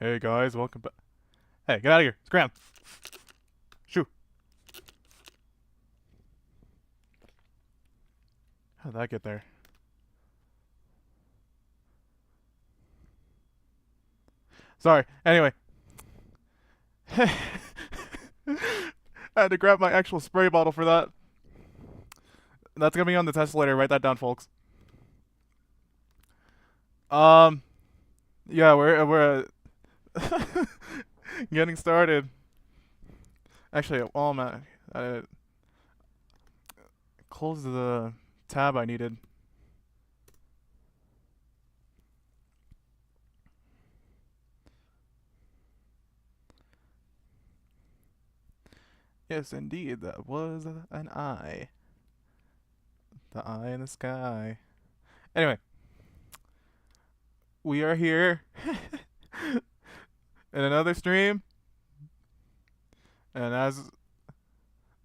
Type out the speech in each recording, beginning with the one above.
Hey guys, welcome back. Hey, get out of here. Scram. Shoo. How did that get there? Sorry. Anyway. I had to grab my actual spray bottle for that. That's gonna be on the test later. Write that down, folks. Um, yeah, we're getting started. Actually, while I'm at, I close the tab I needed. Yes, indeed, that was an eye. The eye in the sky. Anyway, we are here in another stream, and as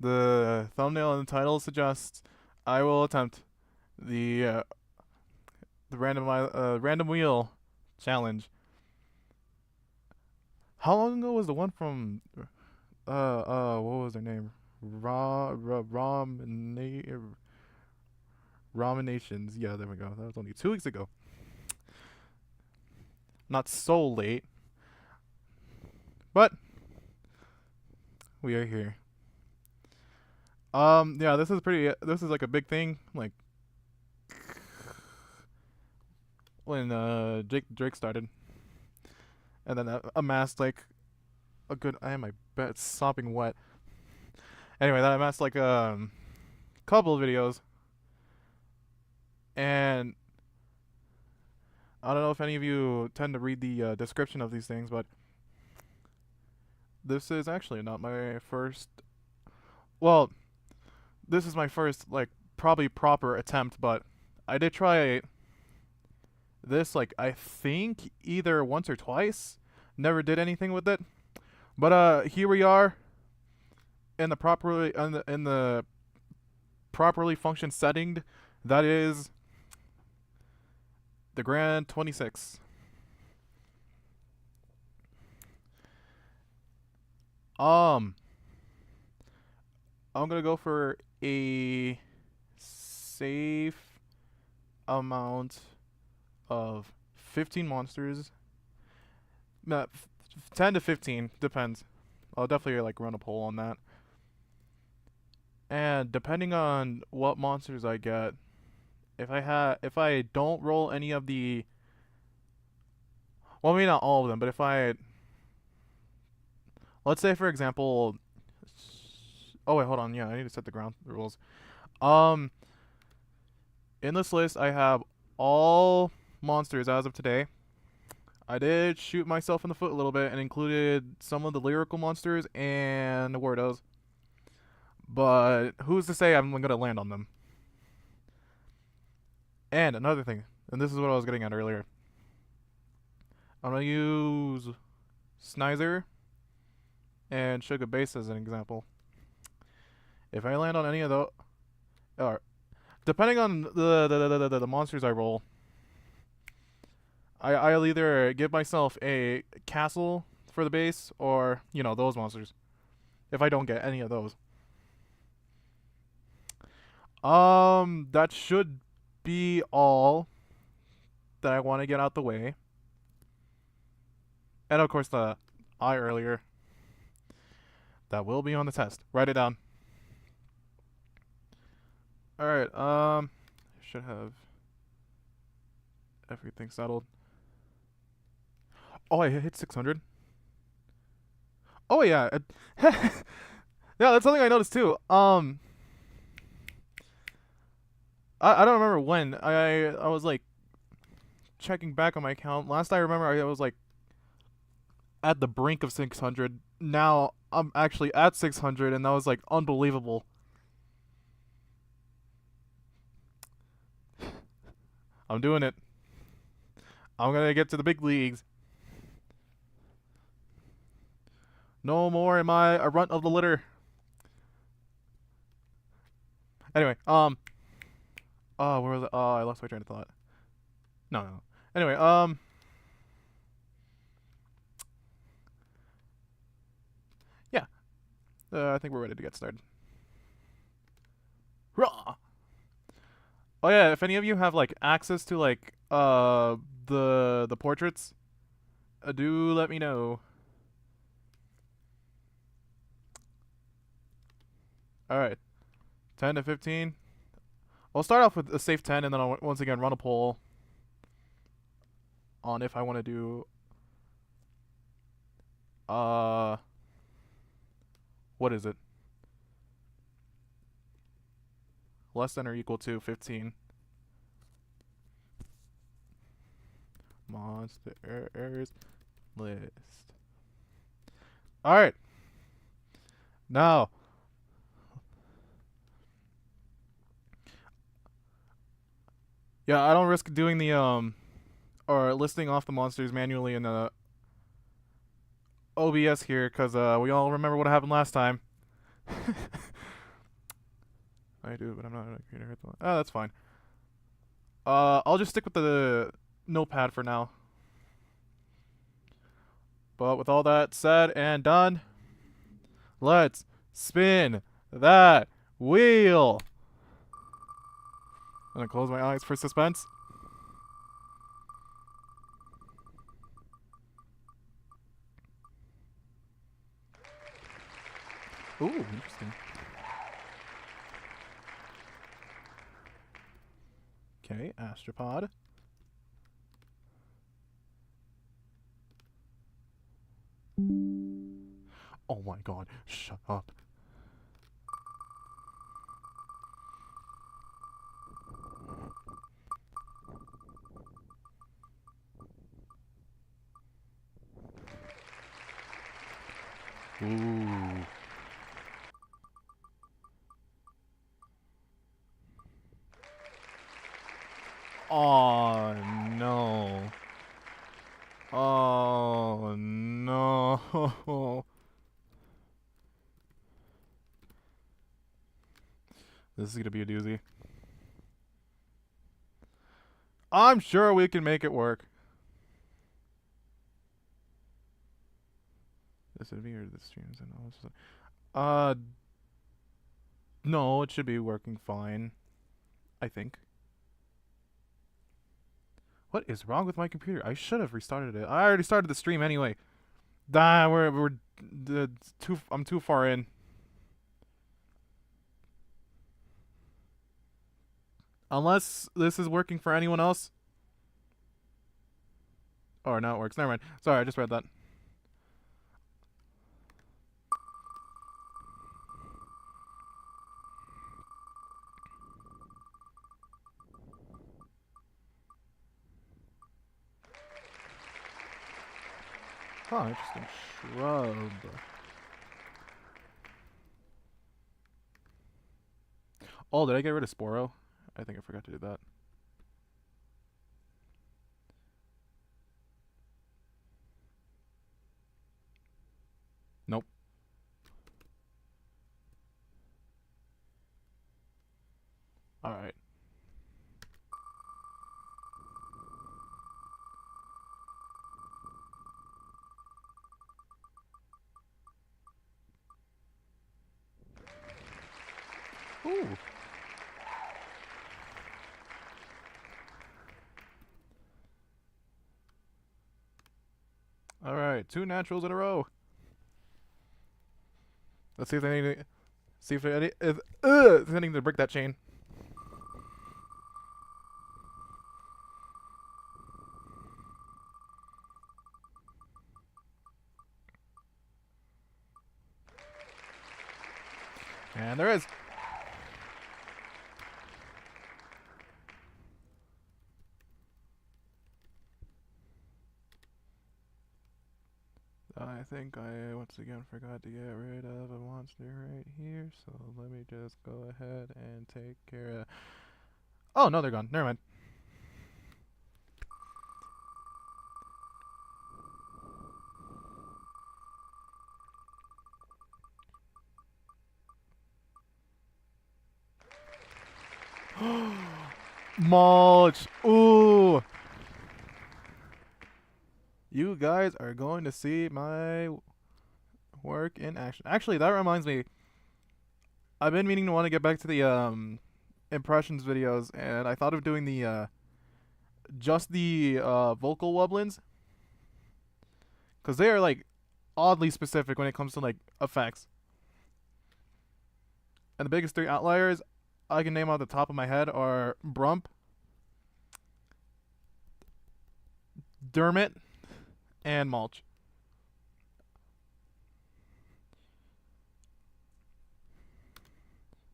the thumbnail and the title suggests, I will attempt the random wheel challenge. How long ago was the one from what was their name? Raminations. Yeah, there we go. That was only 2 weeks ago. Not so late, but we are here. Yeah, this is pretty. This is like a big thing. Like when Drake started, and then amassed like a good. I am my bed sopping wet. Anyway, that amassed like couple of videos, and I don't know if any of you tend to read the description of these things, but this is actually not my first. Well, this is my first like probably proper attempt, but I did try this like I think either once or twice. Never did anything with it. But here we are in the properly functioned setting that is the Grand 26. Um I'm going to go for a safe amount of 15 monsters. 10 to 15 depends. I'll definitely like run a poll on that. And depending on what monsters I get, if I don't roll any of the, well, maybe not all of them, but if I, let's say for example, oh wait, hold on, yeah, I need to set the ground rules. Um, in this list I have all monsters as of today. I did shoot myself in the foot a little bit and included some of the lyrical monsters and the Wordos. But who's to say I'm gonna land on them? And another thing, and this is what I was getting at earlier. I'm gonna use Snizer and Sugar Base as an example. If I land on any of those, or depending on the monsters I roll, I'll either give myself a castle for the base or those monsters. If I don't get any of those, that should be all that I want to get out the way. And of course the eye earlier. That will be on the test. Write it down. Alright, should have everything settled. Oh, I hit 600. Oh yeah. Yeah, that's something I noticed too. I don't remember when. I was like checking back on my account. Last I remember I was like at the brink of 600. Now I'm actually at 600 and that was like unbelievable. I'm doing it. I'm gonna get to the big leagues. No more am I a runt of the litter. Anyway, oh, where was it? Oh, I lost my train of thought. No. Anyway, I think we're ready to get started. Rah! Oh yeah, if any of you have like access to like the portraits, do let me know. All right, 10 to 15. I'll start off with a safe 10, and then I'll once again run a poll on if I want to do what is it? Less than or equal to 15. Monsters list. All right. Now, yeah, I don't risk doing the or listing off the monsters manually in the OBS here, cause we all remember what happened last time. I do, but I'm not a creator. Oh, that's fine. I'll just stick with the notepad for now. But with all that said and done, let's spin that wheel. I'm gonna close my eyes for suspense. Ooh, interesting. Okay, Astropod. Oh my god, shut up. Ooh. Oh no. Oh no. This is gonna be a doozy. I'm sure we can make it work. This would be or the streams and all this. No, it should be working fine. I think. What is wrong with my computer? I should have restarted it. I already started the stream anyway. We're too. I'm too far in. Unless this is working for anyone else. Oh, now it works. Never mind. Sorry, I just read that. Huh, interesting. Shrub. Oh, did I get rid of Sporo? I think I forgot to do that. Nope. Alright. Ooh. Alright, 2 naturals in a row. Let's see if they need to, see if they need to break that chain. And there is. I think I once again forgot to get rid of a monster right here, so let me just go ahead and take care of... Oh, no, they're gone. Never mind. Mulch! Ooh! You guys are going to see my work in action. Actually, that reminds me. I've been meaning to want to get back to the impressions videos, and I thought of doing the just the vocal wobblins, because they are like oddly specific when it comes to like effects. And the biggest three outliers I can name off the top of my head are Brump, Dermot, and Mulch.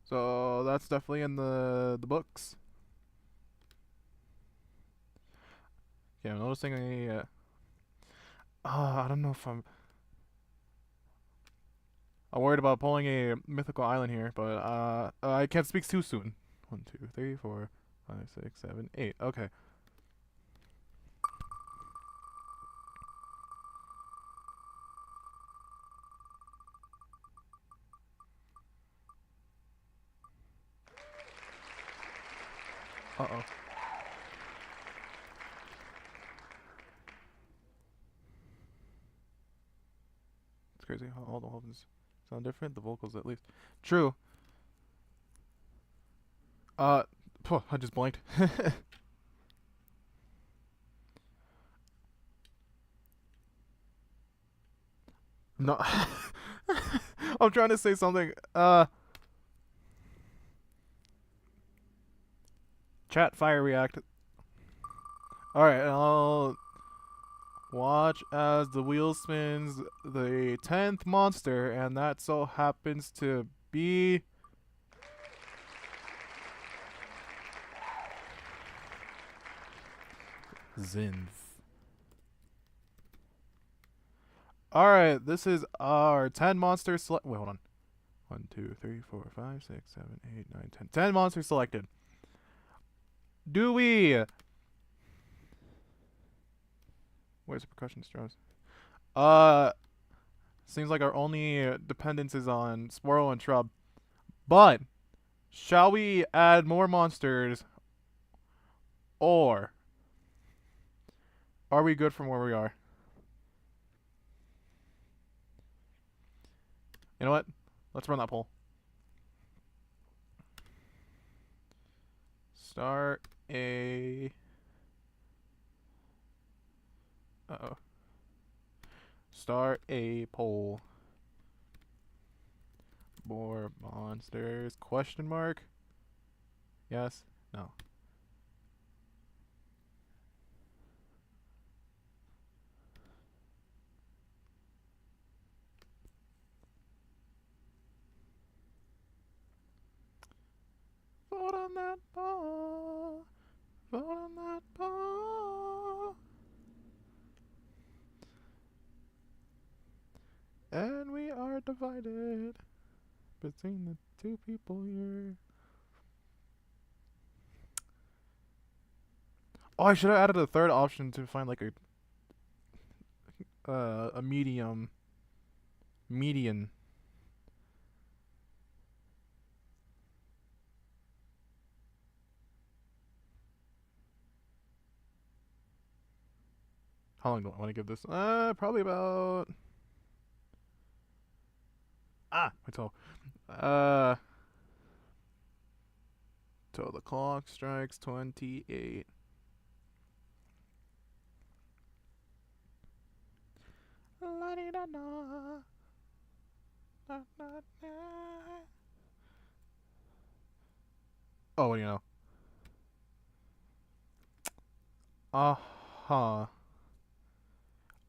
So that's definitely in the books. Yeah, I'm noticing a. I don't know if I'm worried about pulling a mythical island here, but I can't speak too soon. 1, 2, 3, 4, 5, 6, 7, 8. Okay. Uh oh. It's crazy how all the weapons sound different. The vocals, at least. True. Uh, I just blanked. No. I'm trying to say something. Chat fire react. Alright, I'll watch as the wheel spins the 10th monster, and that so happens to be. Zinth. Alright, this is our 10 monster select. Wait, hold on. 1, 2, 3, 4, 5, 6, 7, 8, 9, 10. 10 monsters selected. Do we. Where's the percussion straws? Seems like our only dependence is on Squirrel and Shrub. But, shall we add more monsters? Or are we good from where we are? You know what? Let's run that poll. Start a. Uh-oh. Start a poll. More monsters? Question mark? Yes? No. Vote on that ball. Vote on that ball. And we are divided between the two people here. Oh, I should have added a third option to find like a median. How long do I want to give this? Probably about. My toe. Till the clock strikes 28. La-di-da-da. Da-da-da. Oh, what do you know? Uh-huh.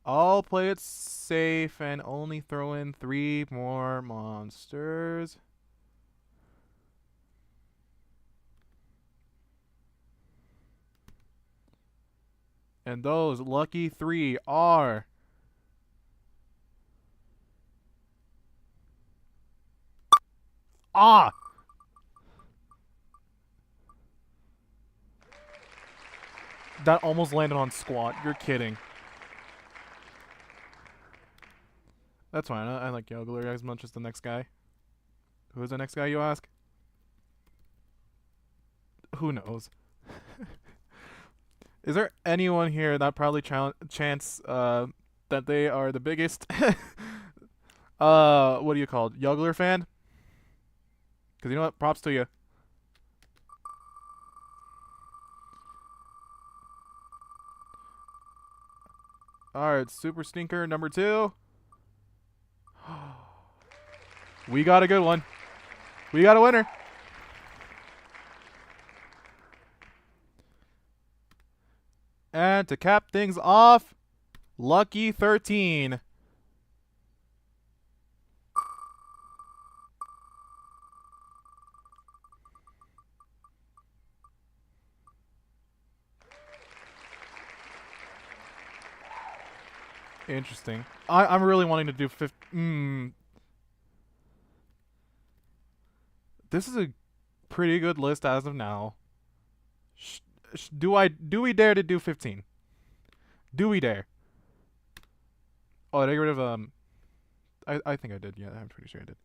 I'll play it safe and only throw in 3 more monsters. And those lucky 3 are. Ah! That almost landed on Squat. You're kidding. That's fine. I like Yogler as much as the next guy. Who is the next guy, you ask? Who knows? Is there anyone here that probably chance that they are the biggest what do you call it? Yogler fan? Because you know what? Props to you. Alright, Super Stinker number 2. We got a good one. We got a winner. And to cap things off, Lucky 13. Interesting. I'm really wanting to do 50. This is a pretty good list as of now. Do we dare to do 15? Do we dare? Oh, did I get rid of I think I did. Yeah, I'm pretty sure I did.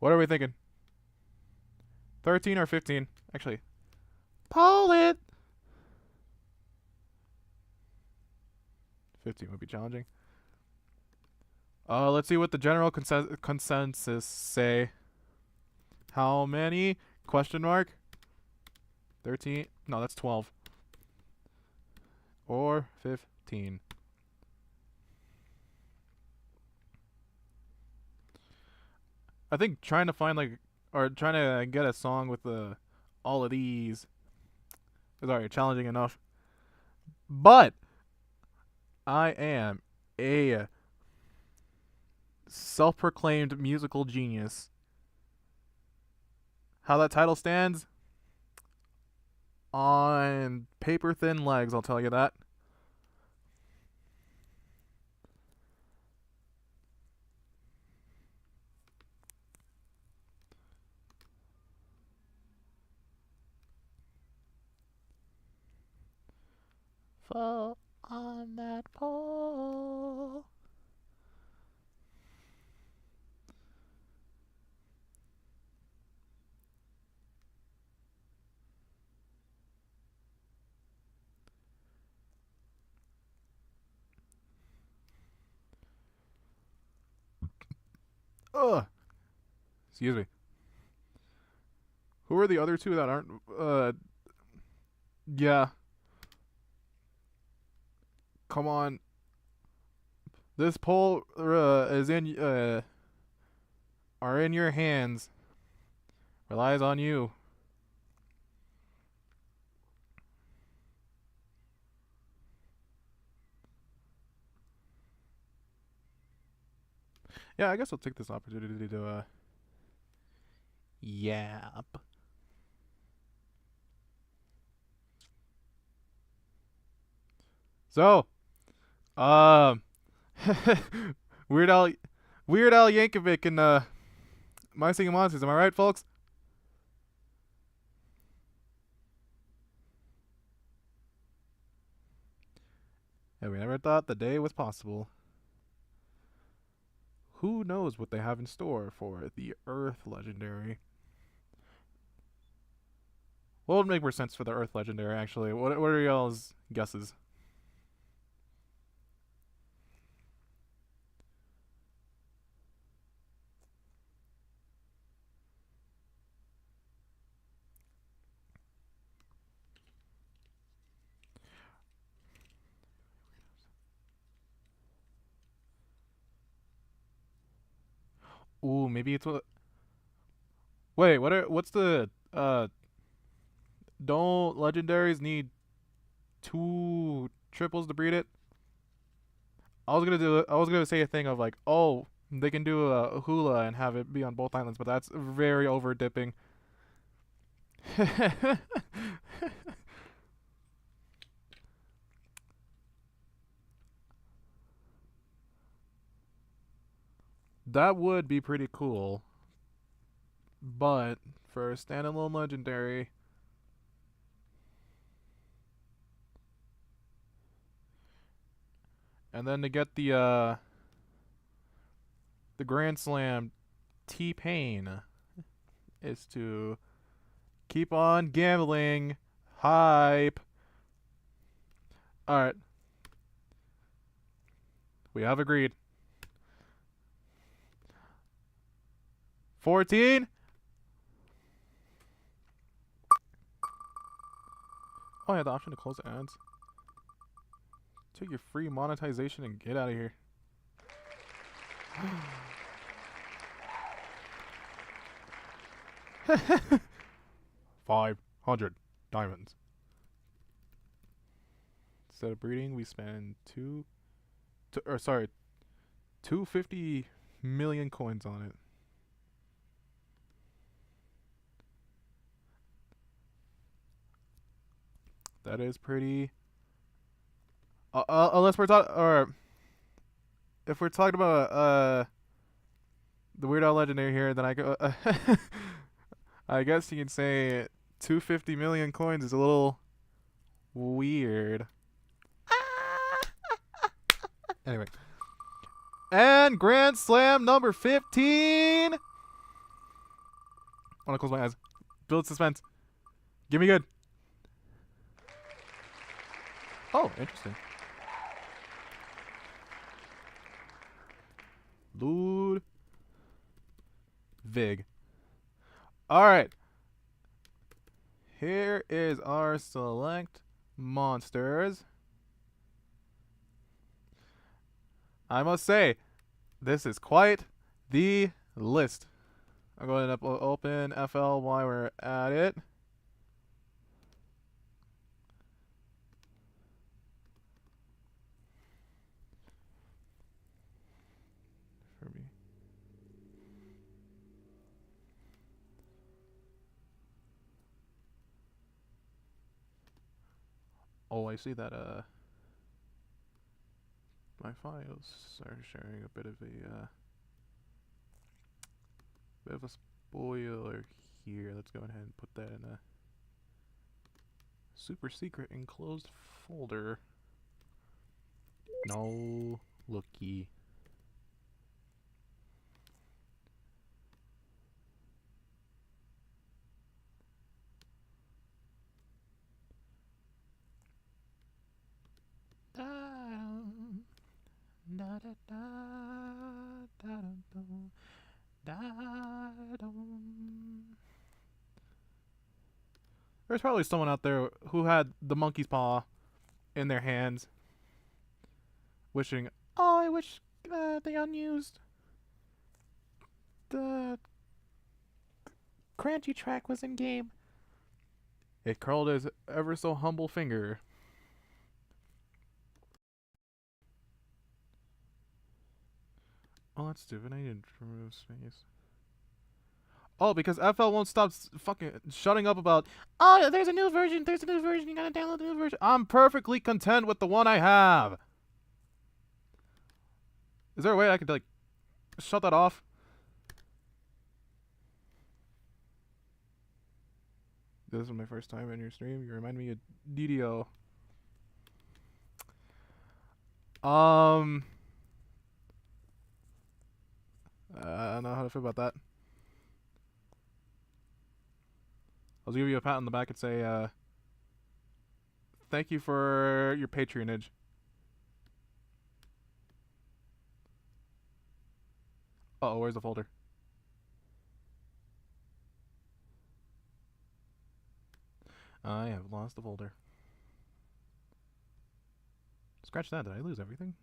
What are we thinking? 13 or 15? Actually, pull it. 15 would be challenging. Let's see what the general consensus say. How many? Question mark. 13? No, that's 12. Or 15. I think trying to find or trying to get a song with all of these is already challenging enough. But I am a self-proclaimed musical genius. How that title stands? On paper thin legs, I'll tell you that. Fall on that pole. Ugh. Excuse me. Who are the other two that aren't? Yeah. Come on. This poll is are in your hands. Relies on you. Yeah, I guess I'll take this opportunity to yap. So, um, Weird Al, Weird Al Yankovic and My Singing Monsters. Am I right, folks? Yeah, we never thought the day was possible. Who knows what they have in store for the Earth Legendary? What would make more sense for the Earth Legendary, actually? What are y'all's guesses? Ooh, maybe it's what. Wait, what's the don't legendaries need 2 triples to breed it? I was gonna say a thing of like, oh, they can do a hula and have it be on both islands, but that's very over dipping. That would be pretty cool. But for a standalone legendary, and then to get the Grand Slam T-Pain is to keep on gambling. Hype. Alright. We have agreed. 14. Oh, I had the option to close ads. Take your free monetization and get out of here. 500 diamonds. Instead of breeding, we spend 250 million coins on it. That is pretty. Unless we're talking, or if we're talking about the Weird Al Legendary here, then I go. I guess you can say 250 million coins is a little weird. Anyway, and Grand Slam number 15. I want to close my eyes. Build suspense. Give me good. Oh, interesting. Ludwig. Alright. Here is our select monsters. I must say, this is quite the list. I'm going to open FL while we're at it. For me. Oh, I see that my files are sharing a bit of a spoiler here. Let's go ahead and put that in a super secret enclosed folder. No looky. There's probably someone out there who had the monkey's paw in their hands, wishing, "Oh, I wish the unused the crunchy track was in game." It curled his ever so humble finger. Oh, that's stupid. I need to remove space. Oh, because FL won't stop fucking shutting up about, "Oh, there's a new version, you gotta download the new version." I'm perfectly content with the one I have. Is there a way I could, like, shut that off? This is my first time in your stream. You remind me of DDO. I don't know how to feel about that. I'll give you a pat on the back and say, thank you for your patronage. Uh-oh, where's the folder? I have lost the folder. Scratch that. Did I lose everything?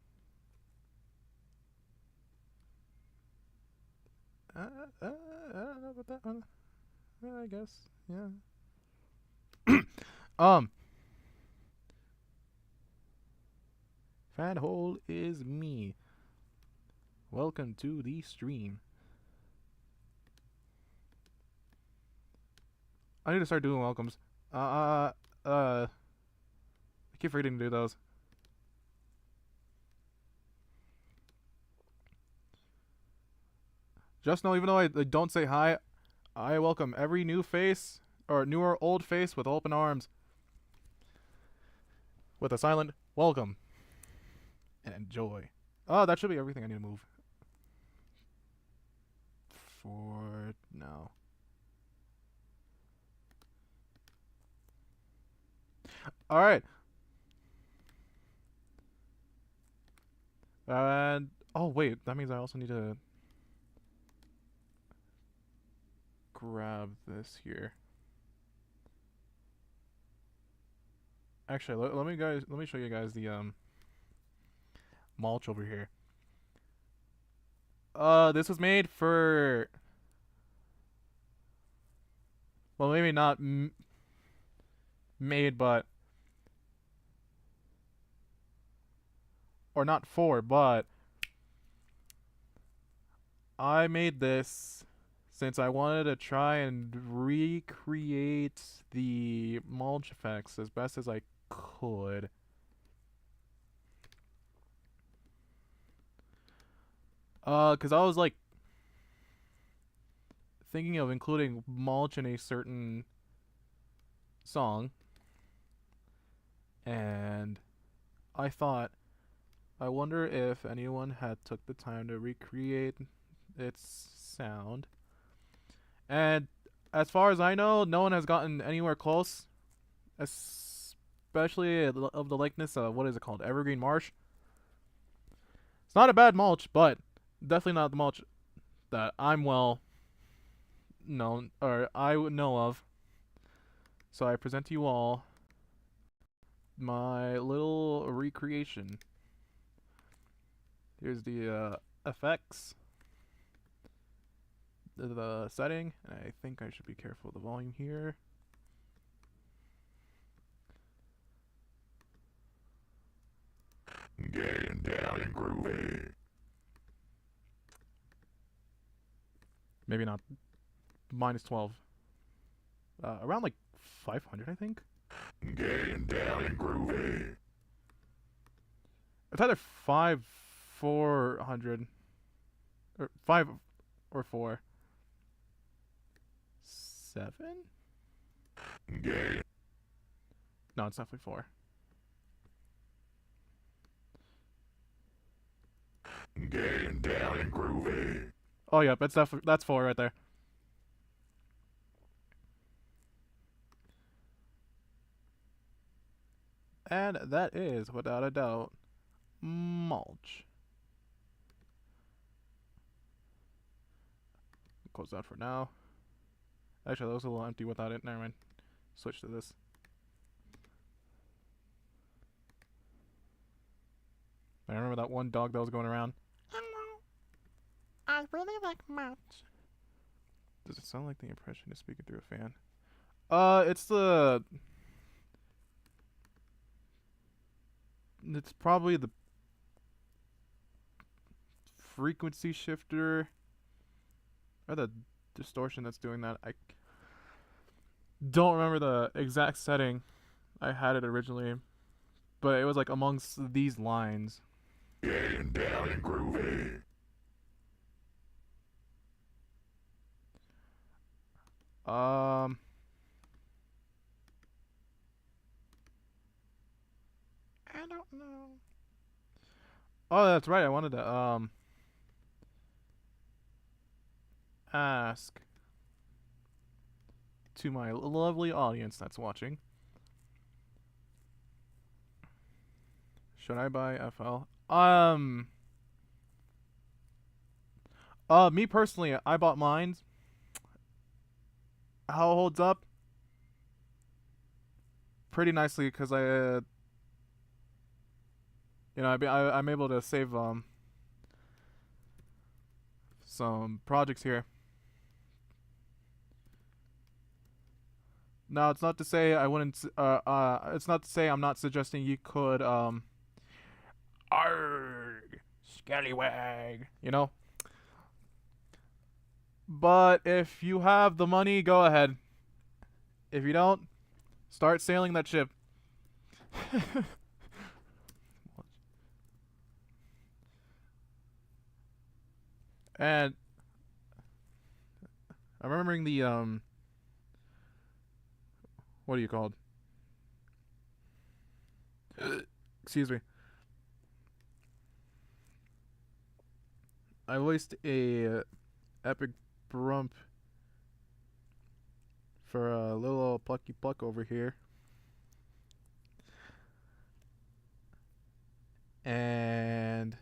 I don't know about that one. I guess, yeah. Fat hole is me. Welcome to the stream. I need to start doing welcomes. I keep forgetting to do those. Just know, even though I don't say hi, I welcome every new face, or new or old face, with open arms. With a silent welcome. And enjoy. Oh, that should be everything I need to move. For now. Alright. And, oh wait, that means I also need to grab this here. Actually, let me show you guys the mulch over here. This was made for, well, maybe not made, but, or not for, but I made this since I wanted to try and recreate the mulch effects as best as I could. Cause I was like thinking of including mulch in a certain song, and I thought, I wonder if anyone had took the time to recreate its sound. And as far as I know, no one has gotten anywhere close, especially of the likeness of, what is it called, Evergreen Marsh. It's not a bad mulch, but definitely not the mulch that I'm well known, or I would know of. So I present to you all my little recreation. Here's the effects, the setting, and I think I should be careful of the volume here. Getting down and groovy. Maybe not. Minus 12. Around like 500, I think. Getting down and groovy. It's either 400, or 5 or 4. 7? Getting, No, it's definitely 4. getting down and groovy. Oh, yeah, that's 4 right there. And that is, without a doubt, mulch. Close that for now. Actually, that was a little empty without it. Never mind. Switch to this. I remember that one dog that was going around. Hello. I really like mulch. Does it sound like the impression is speaking through a fan? It's probably the frequency shifter or the distortion that's doing that. I don't remember the exact setting. I had it originally, but it was like amongst these lines. Getting down and groovy. Um, I don't know. oh, that's right. I wanted to ask to my lovely audience that's watching. Should I buy FL? Me personally, I bought mine. How it holds up? Pretty nicely because I'm able to save some projects here. Now, it's not to say I wouldn't. It's not to say I'm not suggesting you could arg, scallywag. But if you have the money, go ahead. If you don't, start sailing that ship. And I'm remembering the what are you called? Excuse me. I voiced a epic brump for a little plucky pluck over here. And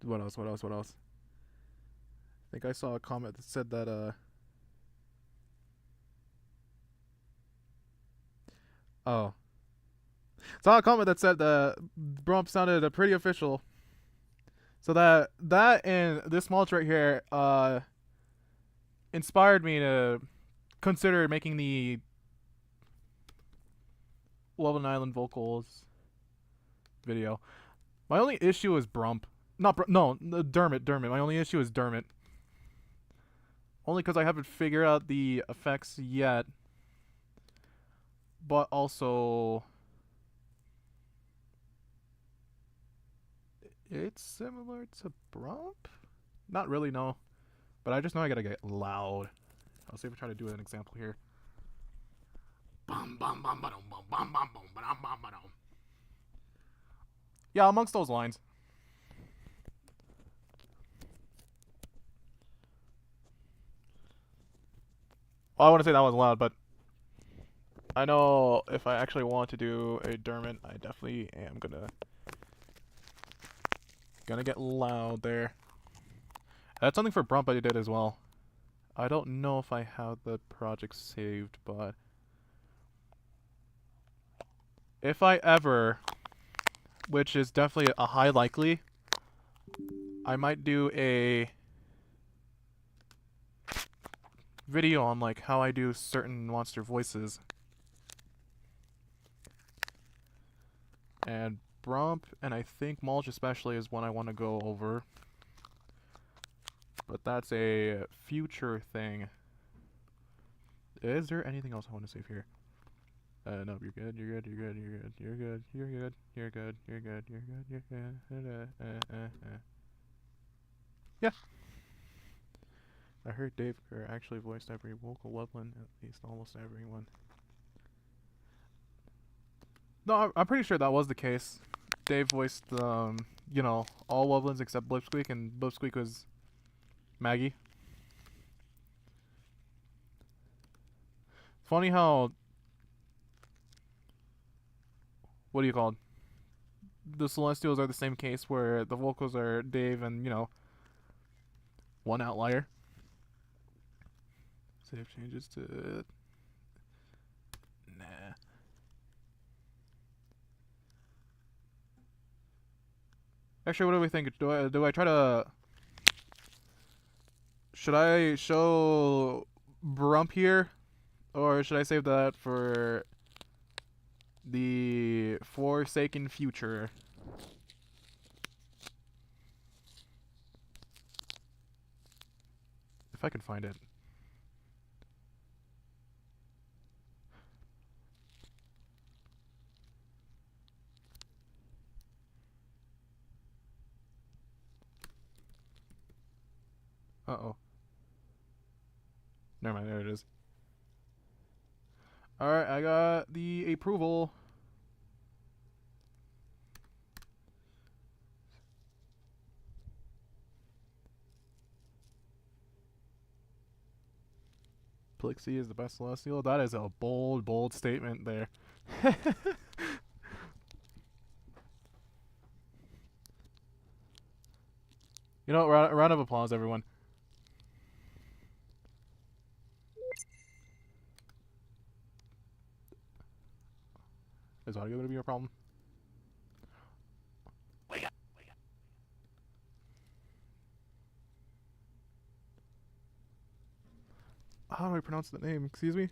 what else? I think I saw a comment that said that Oh. Saw a comment that said the Brump sounded pretty official. So that and this mulch right here inspired me to consider making the Love and Island vocals video. My only issue is Brump. Not no, Dermot. My only issue is Dermot. Only because I haven't figured out the effects yet. But also, it's similar to Brump? Not really, no. But I just know I gotta get loud. I'll see if I try to do an example here. Yeah, amongst those lines. Well, I want to say that was loud, but I know if I actually want to do a Dermot, I definitely am gonna get loud there. That's something for Brump I did as well. I don't know if I have the project saved, but if I ever, which is definitely a high likely, I might do a video on like how I do certain monster voices. And Brump and I think Mulch especially is one I want to go over. But that's a future thing. Is there anything else I want to save here? No, you're good, you're good, you're good, you're good, you're good, you're good, you're good, you're good, you're good, you're good. Yeah. I heard Dave Kerr actually voiced every vocal Loveland, at least almost everyone. No, I'm pretty sure that was the case. Dave voiced, you know, all Lovelands except Blipsqueak, and Blipsqueak was Maggie. Funny how, what do you call it? The Celestials are the same case where the vocals are Dave and, you know, one outlier. Save changes to... Nah. Actually, what do we think? Do I try to... Should I show Brump here? Or should I save that for the Forsaken future? If I can find it. Uh-oh. Never mind, there it is. Alright, I got the approval. Plixie is the best Celestial. That is a bold, bold statement there. You know, round of applause, everyone. Is audio going to be a problem? How do I pronounce the name? Excuse me?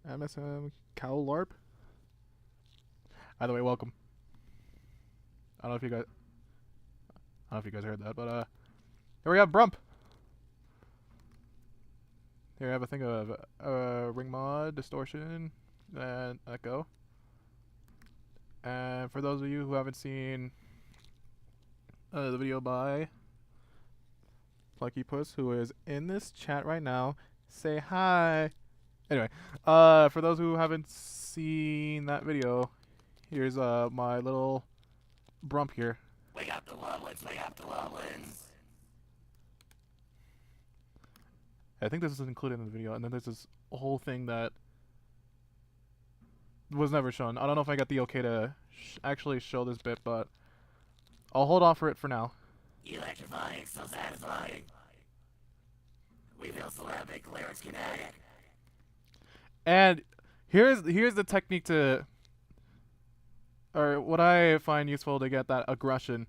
MSM Cowlarp? Either way, welcome. I don't know if you guys... I don't know if you guys heard that, but here we have Brump. Here I have a thing of ring mod, distortion, and echo. And for those of you who haven't seen the video by Plucky Puss, who is in this chat right now, say hi. Anyway, for those who haven't seen that video, here's my little Brump here. Wake up the Lovelands, wake up the Lovelands. I think this is included in the video, and then there's this whole thing that was never shown. I don't know if I got the okay to actually show this bit, but I'll hold off for it for now. Electrifying, so satisfying. We feel syllabic, lyrics kinetic. And Here's the technique to, or what I find useful to get that aggression.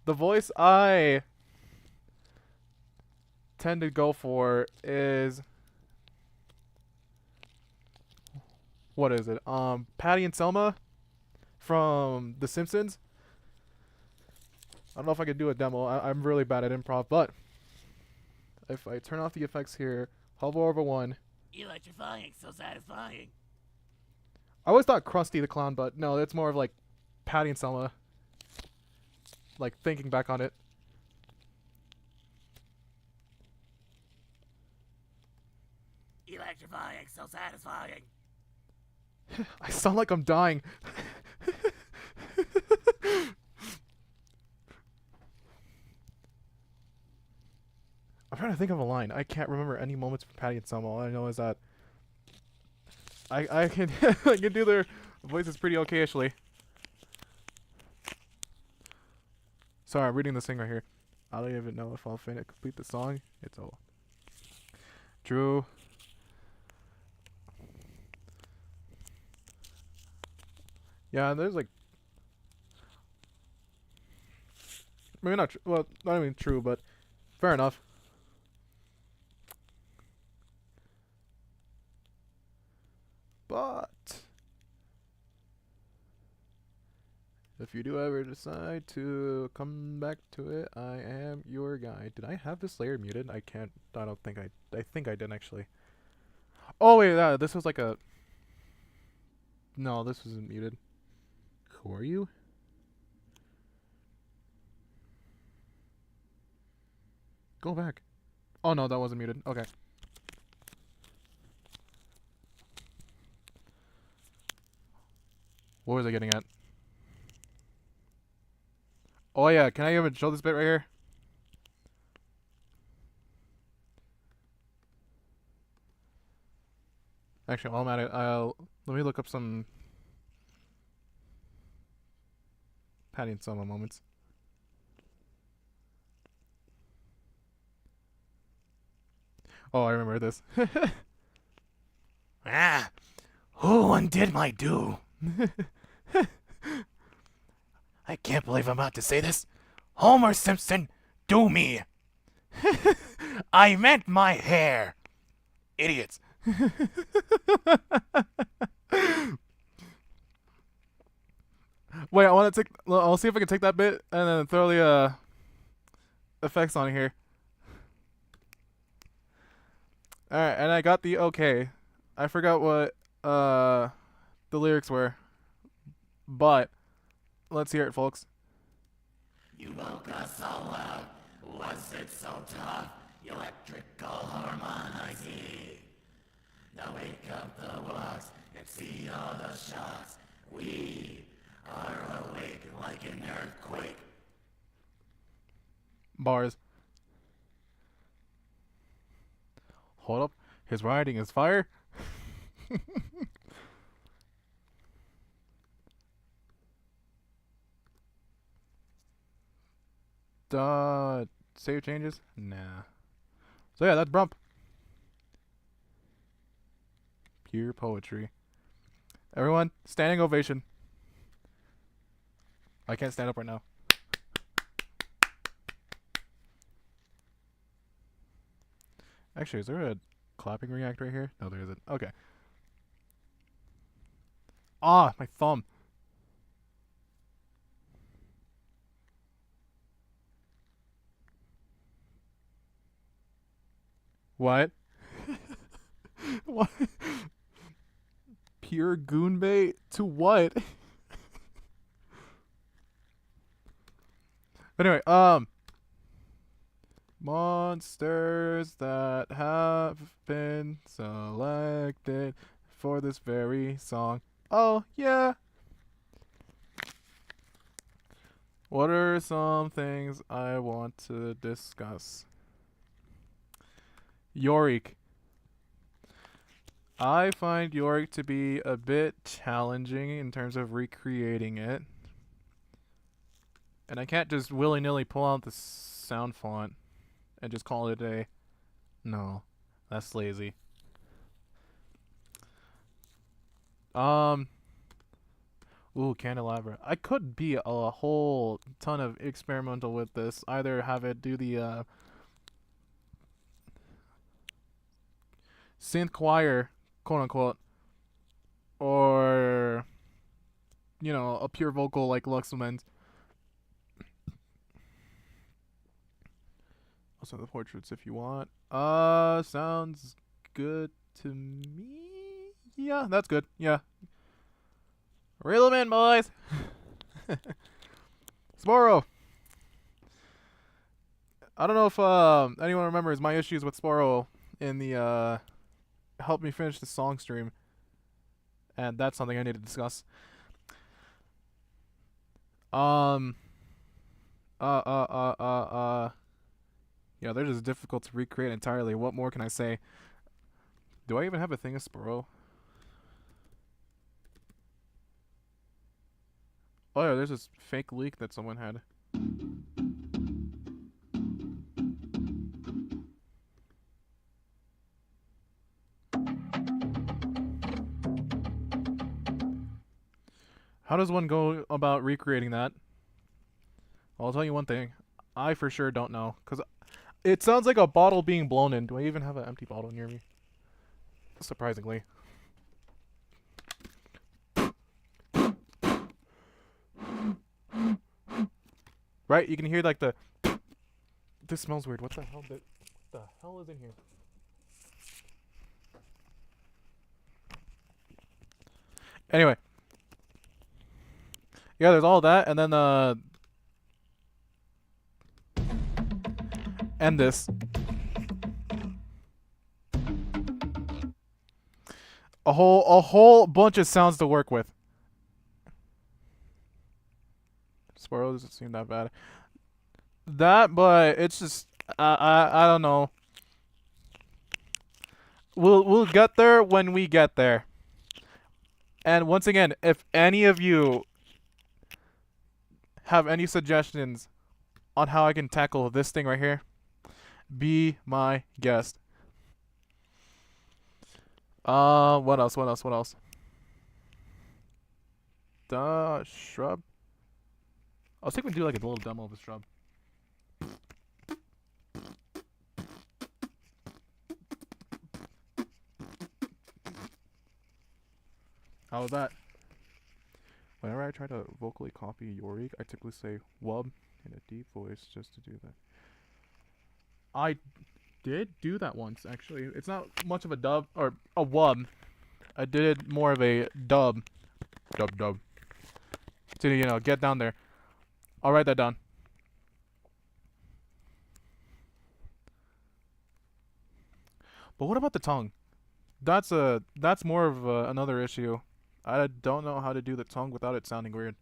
The voice I tend to go for is, what is it? Patty and Selma from The Simpsons. I don't know if I could do a demo. I'm really bad at improv, but if I turn off the effects here, hover over one. Electrifying, so satisfying. I always thought Krusty the Clown, but no, it's more of like Patty and Selma. Like thinking back on it. Electrifying, so satisfying. I sound like I'm dying. I'm trying to think of a line. I can't remember any moments from Patty and Selma. All I know is that I can I can do their voices pretty okay actually. Sorry, I'm reading this thing right here. I don't even know if I'll complete the song. It's all true. Yeah, there's like maybe not. Well, not even true, but fair enough. But if you do ever decide to come back to it, I am your guy. Did I have this layer muted? I can't. I don't think I think I did actually. Oh wait, this was like a. No, this wasn't muted. Who are you? Go back. Oh no, that wasn't muted. Okay. What was I getting at? Oh yeah, can I even show this bit right here? Actually, while I'm at it, let me look up some Patty and Selma moments. Oh, I remember this. Ah, who undid my do? I can't believe I'm about to say this. Homer Simpson, do me. I meant my hair. Idiots. Wait, I want to take. I'll see if I can take that bit and then throw the effects on here. All right, and I got the okay. I forgot what the lyrics were, but let's hear it, folks. You woke us all up. Was it so tough? Electrical harmonizing. Now wake up the walks and see all the shocks. We are awake like an earthquake. Bars. Hold up. His writing is fire. Save changes? Nah. So yeah, that's Brump. Pure poetry. Everyone, standing ovation. I can't stand up right now. Actually, is there a clapping react right here? No, there isn't. Okay. Ah, my thumb. What? What? Pure goon bait? To what? But anyway, monsters that have been selected for this very song. Oh, yeah. What are some things I want to discuss? Yorick. I find Yorick to be a bit challenging in terms of recreating it. And I can't just willy-nilly pull out the sound font and just call it a day. No. That's lazy. Um. Ooh, candelabra. I could be a whole ton of experimental with this. Either have it do the synth choir, quote unquote, or a pure vocal like Luxemans. Also the portraits if you want. Sounds good to me. Yeah, that's good. Yeah. Reel 'em in, boys. Sporo. I don't know if anyone remembers my issues with Sporo in the help me finish the song stream, and that's something I need to discuss. Um. Uh. Yeah, they're just difficult to recreate entirely. What more can I say? Do I even have a thing of Sporo? Oh yeah, there's this fake leak that someone had. How does one go about recreating that? Well, I'll tell you one thing. I for sure don't know. Because it sounds like a bottle being blown in. Do I even have an empty bottle near me? Surprisingly. Right? You can hear like the... This smells weird. What the hell? What the hell is in here? Anyway. Yeah, there's all that. And then and this. A whole bunch of sounds to work with. Sparrow doesn't seem that bad. That, but it's just I don't know. We'll get there when we get there. And once again, if any of you have any suggestions on how I can tackle this thing right here, be my guest. What else? What else? What else? The shrub. I was thinking we'd do like a little demo of the shrub. How was that? Whenever I try to vocally copy Yorick, I typically say wub in a deep voice just to do that. I did do that once, actually. It's not much of a dub or a wub. I did more of a dub. Dub. To, get down there. I'll write that down. But what about the tongue? That's more of another issue. I don't know how to do the tongue without it sounding weird.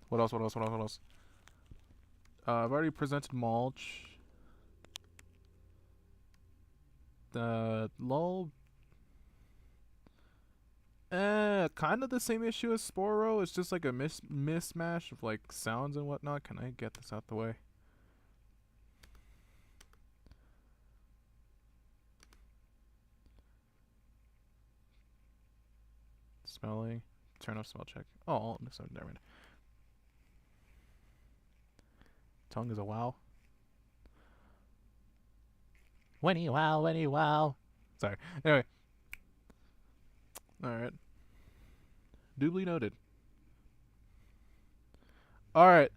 What else? What else? What else? What else? I've already presented mulch. The lull. Kind of the same issue as Sporo. It's just like a mismatch of like sounds and whatnot. Can I get this out the way? Smelling. Turn off smell check. Oh, never mind. Tongue is a wow. Winnie wow. Sorry. Anyway. Alright. Doubly noted. Alright.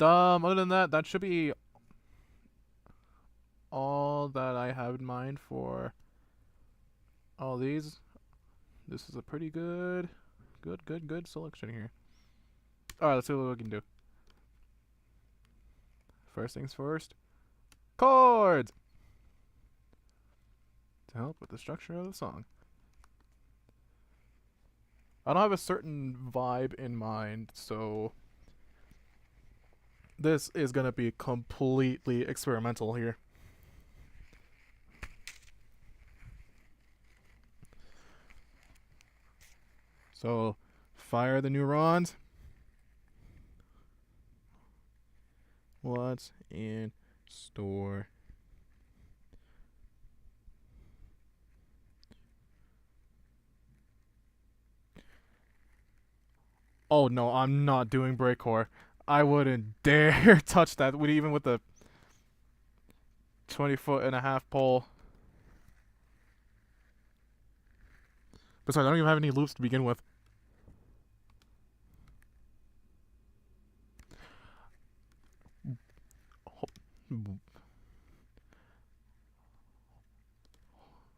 Other than that, that should be all that I have in mind for all these. This is a pretty good selection here. Alright, let's see what we can do. First things first. Chords! To help with the structure of the song. I don't have a certain vibe in mind, so this is gonna be completely experimental here. So, fire the neurons. What's in store Oh no, I'm not doing breakcore. I wouldn't dare touch that with even with the 20-foot-and-a-half pole. Besides, I don't even have any loops to begin with.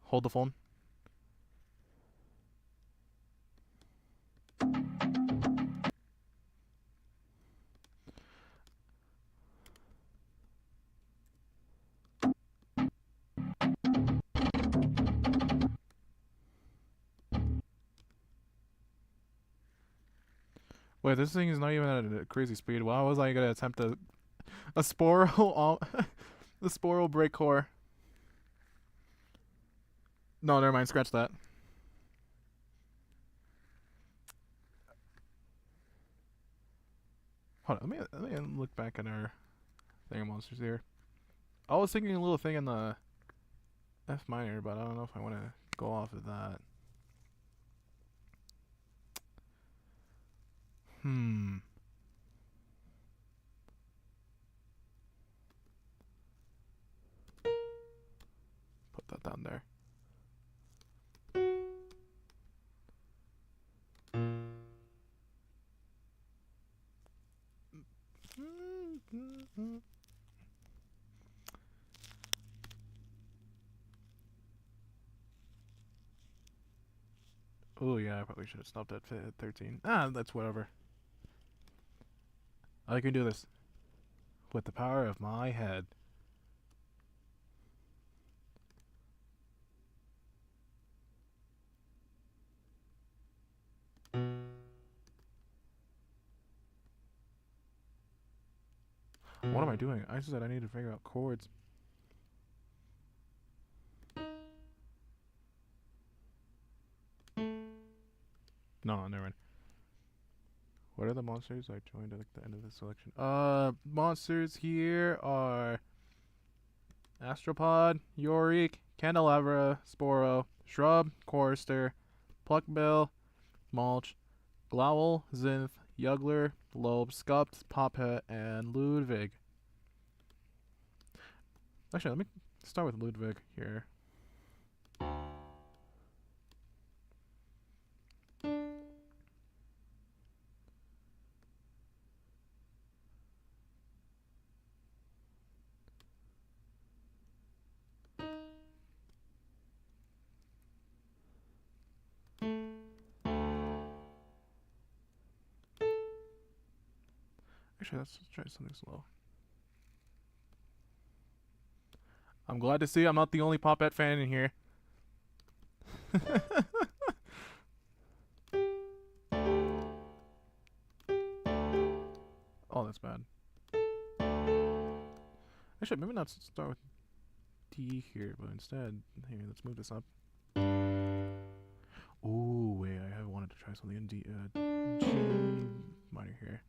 Hold the phone. Wait, this thing is not even at a crazy speed. Why was I gonna attempt a Sporo the Sporo breakcore? No, never mind. Scratch that. Hold on. Let me look back at our thing of monsters here. I was thinking a little thing in the F minor, but I don't know if I want to go off of that. Hmm. Put that down there. Oh yeah, I probably should have stopped at 13. Ah, that's whatever. I can do this with the power of my head. What am I doing? I just said I need to figure out chords. No, never mind. What are the monsters I joined at the end of the selection? Monsters here are Astropod, Yorick, Candelabra, Sporo, Shrub, Chorister, Pluckbill, Mulch, Glowl, Zinth, Yuggler, Lobe, Scupt, Pophet, and Ludwig. Actually, let me start with Ludwig here. Actually, let's try something slow. I'm glad to see I'm not the only Popet fan in here. Oh, that's bad. Actually, maybe not start with D here, but instead, hey, let's move this up. Ooh, wait, I have wanted to try something in G minor here.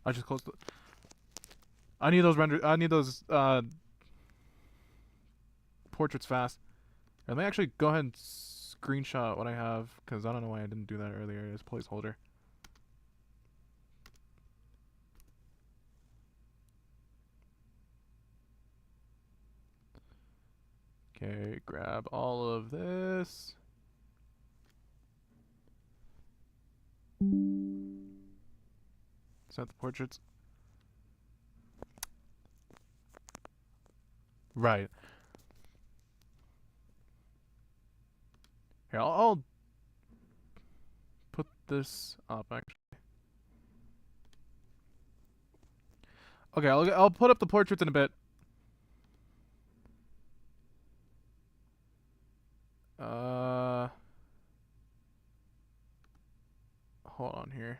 I just closed the. I need those render. I need those portraits fast. Let me actually go ahead and screenshot what I have because I don't know why I didn't do that earlier as placeholder. Okay, grab all of this. Set the portraits. Right. Here, I'll put this up actually. Okay, I'll put up the portraits in a bit. Uh, hold on here.